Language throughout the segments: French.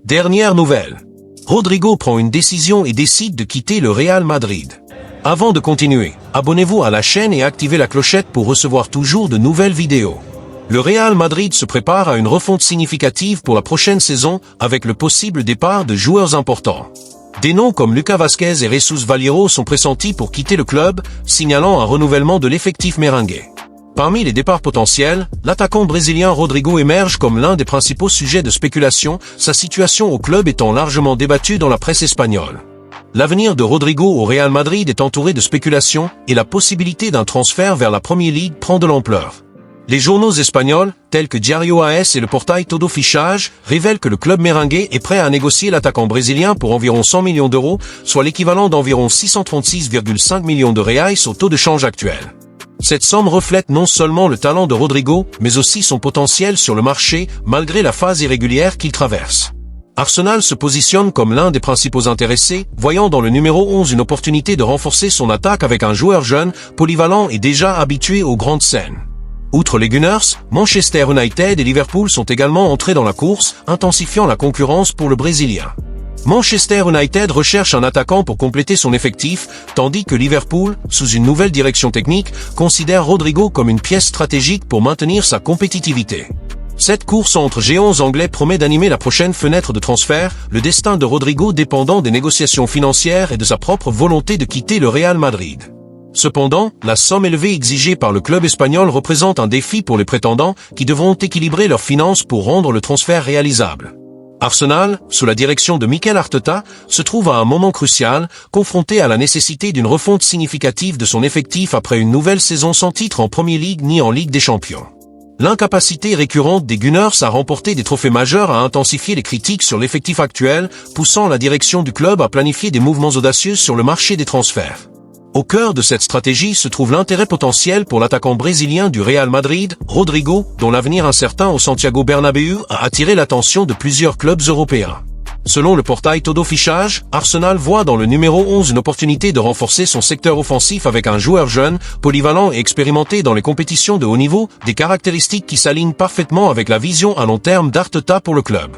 Dernière nouvelle. Rodrigo prend une décision et décide de quitter le Real Madrid. Avant de continuer, abonnez-vous à la chaîne et activez la clochette pour recevoir toujours de nouvelles vidéos. Le Real Madrid se prépare à une refonte significative pour la prochaine saison avec le possible départ de joueurs importants. Des noms comme Lucas Vázquez et Jesus Vallejo sont pressentis pour quitter le club, signalant un renouvellement de l'effectif merengue. Parmi les départs potentiels, l'attaquant brésilien Rodrigo émerge comme l'un des principaux sujets de spéculation, sa situation au club étant largement débattue dans la presse espagnole. L'avenir de Rodrigo au Real Madrid est entouré de spéculations et la possibilité d'un transfert vers la Premier League prend de l'ampleur. Les journaux espagnols, tels que Diario AS et le portail Todo Fichage, révèlent que le club merengue est prêt à négocier l'attaquant brésilien pour environ 100 millions d'euros, soit l'équivalent d'environ 636,5 millions de reais au taux de change actuel. Cette somme reflète non seulement le talent de Rodrigo, mais aussi son potentiel sur le marché, malgré la phase irrégulière qu'il traverse. Arsenal se positionne comme l'un des principaux intéressés, voyant dans le numéro 11 une opportunité de renforcer son attaque avec un joueur jeune, polyvalent et déjà habitué aux grandes scènes. Outre les Gunners, Manchester United et Liverpool sont également entrés dans la course, intensifiant la concurrence pour le Brésilien. Manchester United recherche un attaquant pour compléter son effectif, tandis que Liverpool, sous une nouvelle direction technique, considère Rodrigo comme une pièce stratégique pour maintenir sa compétitivité. Cette course entre géants anglais promet d'animer la prochaine fenêtre de transfert, le destin de Rodrigo dépendant des négociations financières et de sa propre volonté de quitter le Real Madrid. Cependant, la somme élevée exigée par le club espagnol représente un défi pour les prétendants qui devront équilibrer leurs finances pour rendre le transfert réalisable. Arsenal, sous la direction de Mikel Arteta, se trouve à un moment crucial, confronté à la nécessité d'une refonte significative de son effectif après une nouvelle saison sans titre en Premier League ni en Ligue des Champions. L'incapacité récurrente des Gunners à remporter des trophées majeurs a intensifié les critiques sur l'effectif actuel, poussant la direction du club à planifier des mouvements audacieux sur le marché des transferts. Au cœur de cette stratégie se trouve l'intérêt potentiel pour l'attaquant brésilien du Real Madrid, Rodrigo, dont l'avenir incertain au Santiago Bernabéu a attiré l'attention de plusieurs clubs européens. Selon le portail Todo Fichage, Arsenal voit dans le numéro 11 une opportunité de renforcer son secteur offensif avec un joueur jeune, polyvalent et expérimenté dans les compétitions de haut niveau, des caractéristiques qui s'alignent parfaitement avec la vision à long terme d'Arteta pour le club.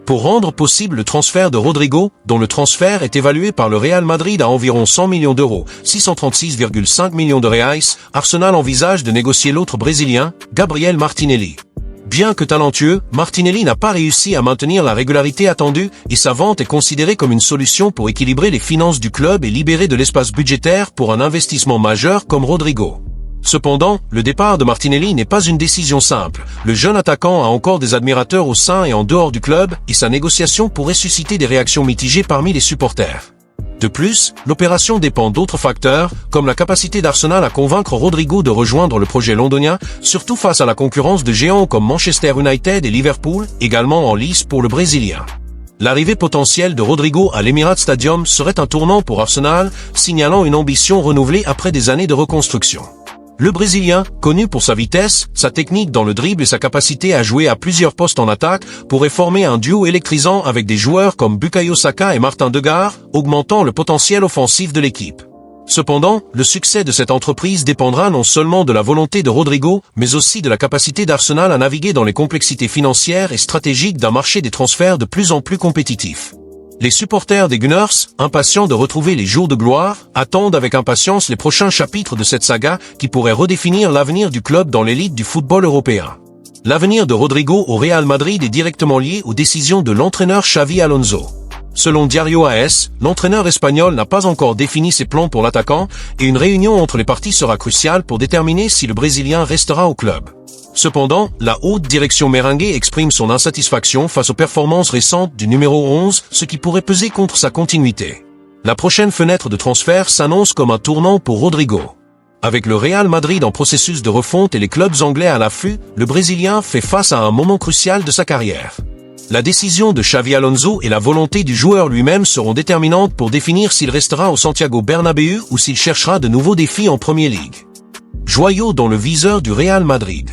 Pour rendre possible le transfert de Rodrigo, dont le transfert est évalué par le Real Madrid à environ 100 millions d'euros, 636,5 millions de reais, Arsenal envisage de négocier l'autre brésilien, Gabriel Martinelli. Bien que talentueux, Martinelli n'a pas réussi à maintenir la régularité attendue et sa vente est considérée comme une solution pour équilibrer les finances du club et libérer de l'espace budgétaire pour un investissement majeur comme Rodrigo. Cependant, le départ de Martinelli n'est pas une décision simple. Le jeune attaquant a encore des admirateurs au sein et en dehors du club, et sa négociation pourrait susciter des réactions mitigées parmi les supporters. De plus, l'opération dépend d'autres facteurs, comme la capacité d'Arsenal à convaincre Rodrigo de rejoindre le projet londonien, surtout face à la concurrence de géants comme Manchester United et Liverpool, également en lice pour le Brésilien. L'arrivée potentielle de Rodrigo à l'Emirates Stadium serait un tournant pour Arsenal, signalant une ambition renouvelée après des années de reconstruction. Le Brésilien, connu pour sa vitesse, sa technique dans le dribble et sa capacité à jouer à plusieurs postes en attaque, pourrait former un duo électrisant avec des joueurs comme Bukayo Saka et Martin Degar, augmentant le potentiel offensif de l'équipe. Cependant, le succès de cette entreprise dépendra non seulement de la volonté de Rodrigo, mais aussi de la capacité d'Arsenal à naviguer dans les complexités financières et stratégiques d'un marché des transferts de plus en plus compétitif. Les supporters des Gunners, impatients de retrouver les jours de gloire, attendent avec impatience les prochains chapitres de cette saga qui pourrait redéfinir l'avenir du club dans l'élite du football européen. L'avenir de Rodrigo au Real Madrid est directement lié aux décisions de l'entraîneur Xavi Alonso. Selon Diario AS, l'entraîneur espagnol n'a pas encore défini ses plans pour l'attaquant et une réunion entre les parties sera cruciale pour déterminer si le Brésilien restera au club. Cependant, la haute direction merengue exprime son insatisfaction face aux performances récentes du numéro 11, ce qui pourrait peser contre sa continuité. La prochaine fenêtre de transfert s'annonce comme un tournant pour Rodrigo. Avec le Real Madrid en processus de refonte et les clubs anglais à l'affût, le Brésilien fait face à un moment crucial de sa carrière. La décision de Xavi Alonso et la volonté du joueur lui-même seront déterminantes pour définir s'il restera au Santiago Bernabéu ou s'il cherchera de nouveaux défis en Premier League. Joyau dans le viseur du Real Madrid.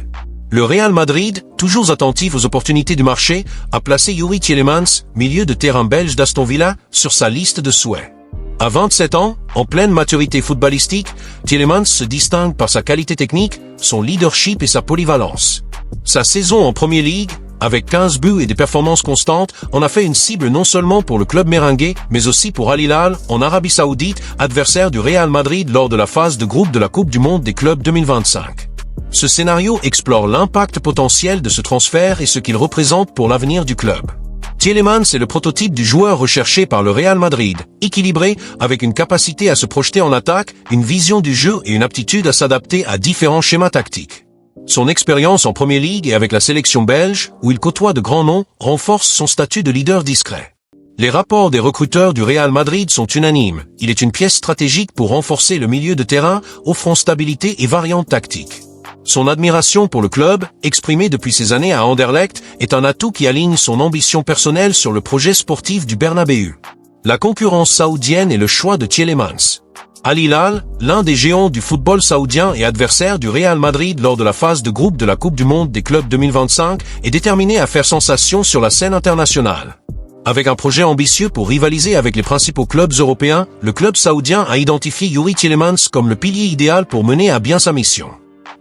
Le Real Madrid, toujours attentif aux opportunités du marché, a placé Youri Tielemans, milieu de terrain belge d'Aston Villa, sur sa liste de souhaits. À 27 ans, en pleine maturité footballistique, Tielemans se distingue par sa qualité technique, son leadership et sa polyvalence. Sa saison en Premier League, Avec 15 buts et des performances constantes, on a fait une cible non seulement pour le club merengue, mais aussi pour Al Hilal, en Arabie Saoudite, adversaire du Real Madrid lors de la phase de groupe de la Coupe du Monde des clubs 2025. Ce scénario explore l'impact potentiel de ce transfert et ce qu'il représente pour l'avenir du club. Tielemans est le prototype du joueur recherché par le Real Madrid, équilibré, avec une capacité à se projeter en attaque, une vision du jeu et une aptitude à s'adapter à différents schémas tactiques. Son expérience en Premier League et avec la sélection belge, où il côtoie de grands noms, renforce son statut de leader discret. Les rapports des recruteurs du Real Madrid sont unanimes. Il est une pièce stratégique pour renforcer le milieu de terrain, offrant stabilité et variantes tactiques. Son admiration pour le club, exprimée depuis ses années à Anderlecht, est un atout qui aligne son ambition personnelle sur le projet sportif du Bernabéu. La concurrence saoudienne et le choix de Tielemans. Al Hilal, l'un des géants du football saoudien et adversaire du Real Madrid lors de la phase de groupe de la Coupe du Monde des clubs 2025, est déterminé à faire sensation sur la scène internationale. Avec un projet ambitieux pour rivaliser avec les principaux clubs européens, le club saoudien a identifié Youri Tielemans comme le pilier idéal pour mener à bien sa mission.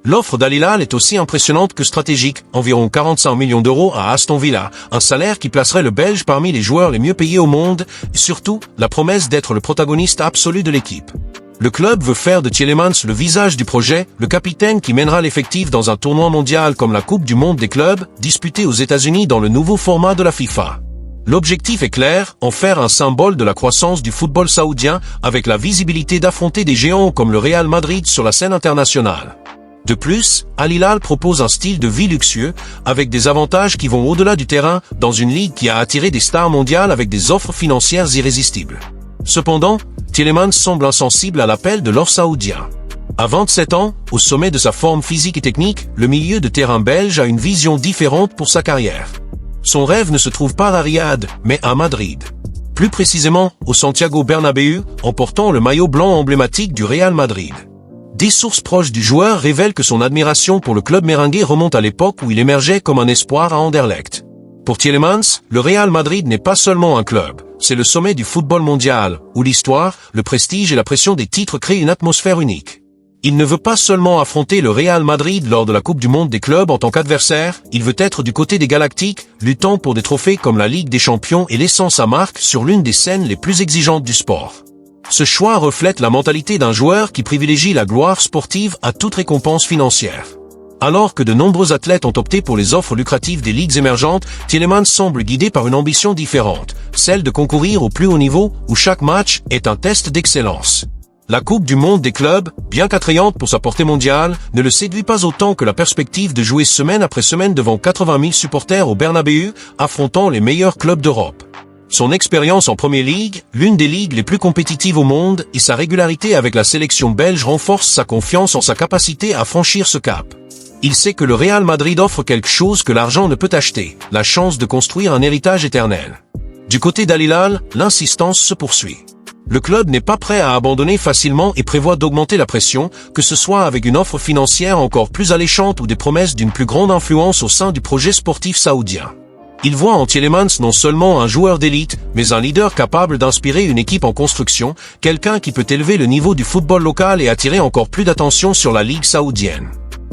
L'offre d'Al Hilal est aussi impressionnante que stratégique, environ 45 millions d'euros à Aston Villa, un salaire qui placerait le Belge parmi les joueurs les mieux payés au monde, et surtout, la promesse d'être le protagoniste absolu de l'équipe. Le club veut faire de Tielemans le visage du projet, le capitaine qui mènera l'effectif dans un tournoi mondial comme la Coupe du Monde des clubs, disputé aux États-Unis dans le nouveau format de la FIFA. L'objectif est clair, en faire un symbole de la croissance du football saoudien, avec la visibilité d'affronter des géants comme le Real Madrid sur la scène internationale. De plus, Al Hilal propose un style de vie luxueux, avec des avantages qui vont au-delà du terrain, dans une ligue qui a attiré des stars mondiales avec des offres financières irrésistibles. Cependant, Tielemans semble insensible à l'appel de l'or saoudien. À 27 ans, au sommet de sa forme physique et technique, le milieu de terrain belge a une vision différente pour sa carrière. Son rêve ne se trouve pas à Riyad, mais à Madrid. Plus précisément, au Santiago Bernabéu, en portant le maillot blanc emblématique du Real Madrid. Des sources proches du joueur révèlent que son admiration pour le club merengue remonte à l'époque où il émergeait comme un espoir à Anderlecht. Pour Tielemans, le Real Madrid n'est pas seulement un club, c'est le sommet du football mondial, où l'histoire, le prestige et la pression des titres créent une atmosphère unique. Il ne veut pas seulement affronter le Real Madrid lors de la Coupe du Monde des clubs en tant qu'adversaire, il veut être du côté des Galactiques, luttant pour des trophées comme la Ligue des Champions et laissant sa marque sur l'une des scènes les plus exigeantes du sport. Ce choix reflète la mentalité d'un joueur qui privilégie la gloire sportive à toute récompense financière. Alors que de nombreux athlètes ont opté pour les offres lucratives des ligues émergentes, Tielemans semble guidé par une ambition différente, celle de concourir au plus haut niveau, où chaque match est un test d'excellence. La Coupe du Monde des clubs, bien qu'attrayante pour sa portée mondiale, ne le séduit pas autant que la perspective de jouer semaine après semaine devant 80 000 supporters au Bernabéu, affrontant les meilleurs clubs d'Europe. Son expérience en Premier League, l'une des ligues les plus compétitives au monde, et sa régularité avec la sélection belge renforcent sa confiance en sa capacité à franchir ce cap. Il sait que le Real Madrid offre quelque chose que l'argent ne peut acheter, la chance de construire un héritage éternel. Du côté d'Al Hilal, l'insistance se poursuit. Le club n'est pas prêt à abandonner facilement et prévoit d'augmenter la pression, que ce soit avec une offre financière encore plus alléchante ou des promesses d'une plus grande influence au sein du projet sportif saoudien. Il voit en Tielemans non seulement un joueur d'élite, mais un leader capable d'inspirer une équipe en construction, quelqu'un qui peut élever le niveau du football local et attirer encore plus d'attention sur la Ligue saoudienne.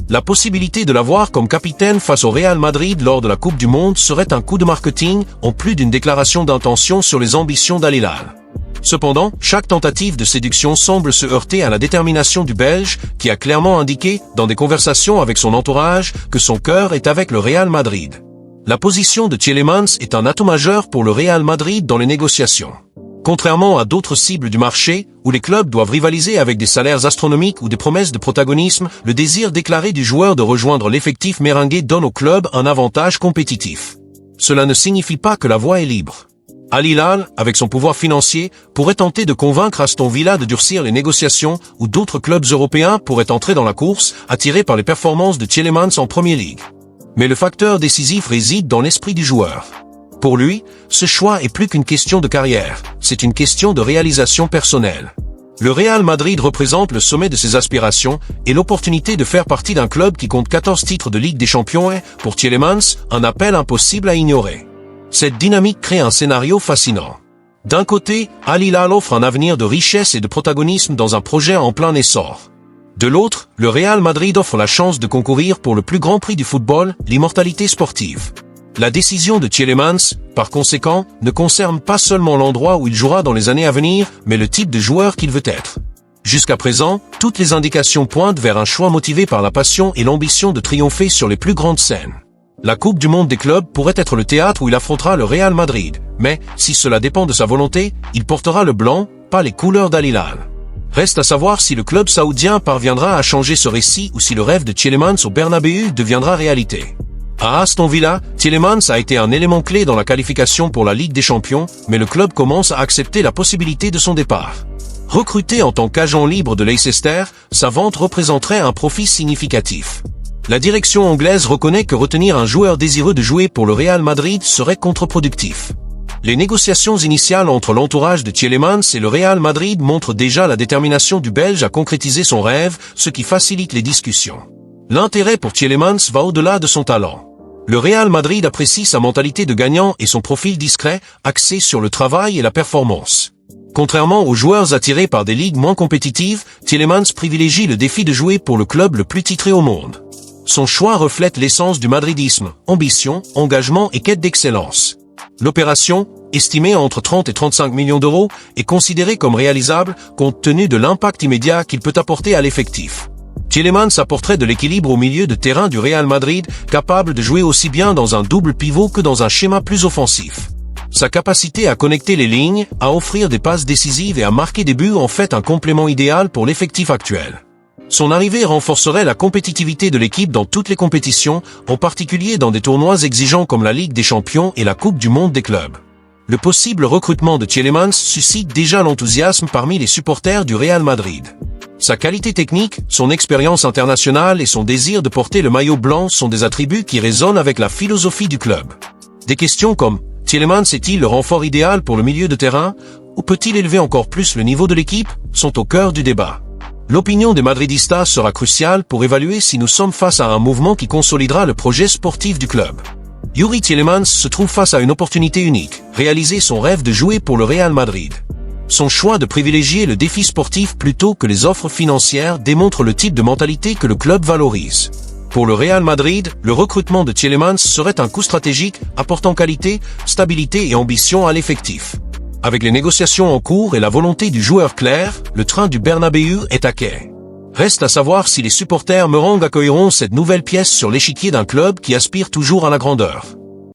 La possibilité de l'avoir comme capitaine face au Real Madrid lors de la Coupe du Monde serait un coup de marketing, en plus d'une déclaration d'intention sur les ambitions d'Al Hilal. Cependant, chaque tentative de séduction semble se heurter à la détermination du Belge, qui a clairement indiqué, dans des conversations avec son entourage, que son cœur est avec le Real Madrid. La position de Tielemans est un atout majeur pour le Real Madrid dans les négociations. Contrairement à d'autres cibles du marché, où les clubs doivent rivaliser avec des salaires astronomiques ou des promesses de protagonisme, le désir déclaré du joueur de rejoindre l'effectif merengue donne au club un avantage compétitif. Cela ne signifie pas que la voie est libre. Al Hilal, avec son pouvoir financier, pourrait tenter de convaincre Aston Villa de durcir les négociations, ou d'autres clubs européens pourraient entrer dans la course, attirés par les performances de Tielemans en Premier League. Mais le facteur décisif réside dans l'esprit du joueur. Pour lui, ce choix est plus qu'une question de carrière, c'est une question de réalisation personnelle. Le Real Madrid représente le sommet de ses aspirations, et l'opportunité de faire partie d'un club qui compte 14 titres de Ligue des Champions est, pour Tielemans, un appel impossible à ignorer. Cette dynamique crée un scénario fascinant. D'un côté, Al Hilal offre un avenir de richesse et de protagonisme dans un projet en plein essor. De l'autre, le Real Madrid offre la chance de concourir pour le plus grand prix du football, l'immortalité sportive. La décision de Tielemans, par conséquent, ne concerne pas seulement l'endroit où il jouera dans les années à venir, mais le type de joueur qu'il veut être. Jusqu'à présent, toutes les indications pointent vers un choix motivé par la passion et l'ambition de triompher sur les plus grandes scènes. La Coupe du Monde des clubs pourrait être le théâtre où il affrontera le Real Madrid, mais, si cela dépend de sa volonté, il portera le blanc, pas les couleurs d'Al Hilal. Reste à savoir si le club saoudien parviendra à changer ce récit ou si le rêve de Tielemans au Bernabéu deviendra réalité. À Aston Villa, Tielemans a été un élément clé dans la qualification pour la Ligue des Champions, mais le club commence à accepter la possibilité de son départ. Recruté en tant qu'agent libre de Leicester, sa vente représenterait un profit significatif. La direction anglaise reconnaît que retenir un joueur désireux de jouer pour le Real Madrid serait contre-productif. Les négociations initiales entre l'entourage de Tielemans et le Real Madrid montrent déjà la détermination du Belge à concrétiser son rêve, ce qui facilite les discussions. L'intérêt pour Tielemans va au-delà de son talent. Le Real Madrid apprécie sa mentalité de gagnant et son profil discret, axé sur le travail et la performance. Contrairement aux joueurs attirés par des ligues moins compétitives, Tielemans privilégie le défi de jouer pour le club le plus titré au monde. Son choix reflète l'essence du madridisme, ambition, engagement et quête d'excellence. L'opération, estimée entre 30 et 35 millions d'euros, est considérée comme réalisable compte tenu de l'impact immédiat qu'il peut apporter à l'effectif. Tielemans apporterait de l'équilibre au milieu de terrain du Real Madrid, capable de jouer aussi bien dans un double pivot que dans un schéma plus offensif. Sa capacité à connecter les lignes, à offrir des passes décisives et à marquer des buts en fait un complément idéal pour l'effectif actuel. Son arrivée renforcerait la compétitivité de l'équipe dans toutes les compétitions, en particulier dans des tournois exigeants comme la Ligue des Champions et la Coupe du Monde des clubs. Le possible recrutement de Tielemans suscite déjà l'enthousiasme parmi les supporters du Real Madrid. Sa qualité technique, son expérience internationale et son désir de porter le maillot blanc sont des attributs qui résonnent avec la philosophie du club. Des questions comme « Tielemans est-il le renfort idéal pour le milieu de terrain ?» ou « Peut-il élever encore plus le niveau de l'équipe ?» sont au cœur du débat. L'opinion des Madridistas sera cruciale pour évaluer si nous sommes face à un mouvement qui consolidera le projet sportif du club. Youri Tielemans se trouve face à une opportunité unique, réaliser son rêve de jouer pour le Real Madrid. Son choix de privilégier le défi sportif plutôt que les offres financières démontre le type de mentalité que le club valorise. Pour le Real Madrid, le recrutement de Tielemans serait un coup stratégique, apportant qualité, stabilité et ambition à l'effectif. Avec les négociations en cours et la volonté du joueur clair, le train du Bernabéu est à quai. Reste à savoir si les supporters merengues accueilleront cette nouvelle pièce sur l'échiquier d'un club qui aspire toujours à la grandeur.